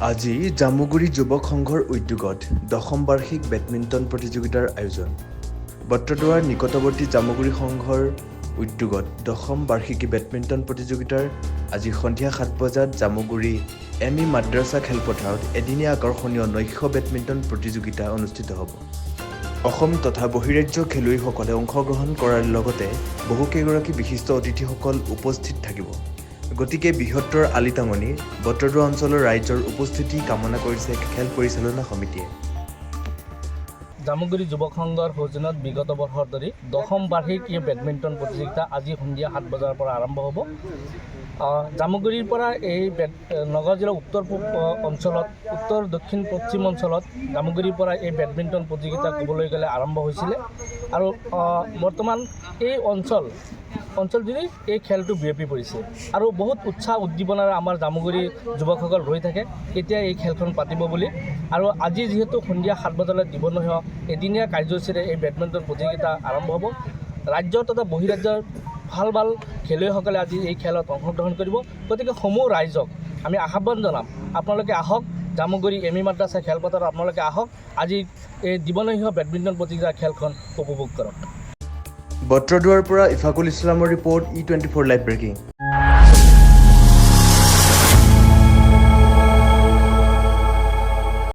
আজি জামুগুৰি যুৱক সংঘৰ উদ্যোগত দশম বাৰ্ষিক বেডমিণ্টন প্ৰতিযোগিতাৰ আয়োজন। বটদ্ৰৱাৰ নিকটৱৰ্তী জামুগুৰি সংঘৰ উদ্যোগত দশম বাৰ্ষিকী বেডমিণ্টন প্ৰতিযোগিতাৰ আজি সন্ধিয়া ৭ বজাত জামুগুৰি এম.ই. মাদ্ৰাছা খেলপথাৰত এদিনীয়া আকৰ্ষণীয় নৈশ বেডমিণ্টন প্ৰতিযোগিতা অনুষ্ঠিত হ'ব। অসম তথা বহিৰাজ্যৰ খেলুৱৈসকলে অংশগ্ৰহণ কৰাৰ লগতে বহুকেইগৰাকী বিশিষ্ট অতিথিসকল উপস্থিত থাকিব। গতিকে বৃহত্তৰ আলিটাঙনি বটদ্ৰৱা অঞ্চলৰ ৰাইজৰ উপস্থিতি কামনা কৰিছে খেল পৰিচালনা সমিতিয়ে। জামুগুৰি যুৱক সংঘৰ সৌজন্যত বিগত বৰ্ষৰ দৰে দশম বাৰ্ষিক বেডমিণ্টন প্ৰতিযোগিতা আজি সন্ধিয়া ৭ বজাৰ পৰা আৰম্ভ হ'ব। জামুগুৰিৰ পৰা এই নগাঁও জিলাৰ উত্তৰ পূব অঞ্চলত উত্তৰ দক্ষিণ পশ্চিম অঞ্চলত জামুগুৰিৰ পৰা এই বেডমিণ্টন প্ৰতিযোগিতা ক'বলৈ গ'লে আৰম্ভ হৈছিলে আৰু বৰ্তমান এই অঞ্চলজুৰি এই খেলটো বিয়পি পৰিছে আৰু বহুত উৎসাহ উদ্দীপনাৰে আমাৰ জামুগুৰি যুৱকসকল ৰৈ থাকে কেতিয়া এই খেলখন পাতিব বুলি। আৰু আজি যিহেতু সন্ধিয়া ৭ বজালৈ দিবনহীয়া এদিনীয়া কাৰ্যসূচীৰে এই বেডমিণ্টন প্ৰতিযোগিতা আৰম্ভ হ'ব। ৰাজ্যৰ তথা বহিৰাজ্যৰ ভাল খেলুৱৈসকলে আজি এই খেলত অংশগ্ৰহণ কৰিব। গতিকে সমূহ ৰাইজক আমি আহ্বান জনাম, আপোনালোকে আহক জামুগুৰি এম.ই. মাদ্ৰাছা খেলপথাৰত আপোনালোকে আহক, আজি এই দিবনহীয়া বেডমিণ্টন প্ৰতিযোগিতা খেলখন উপভোগ কৰক। বটদ্ৰৱাৰ পৰা ইফাকুল ইছলামৰ ৰিপৰ্ট E24 লাইভ ব্ৰেকিং।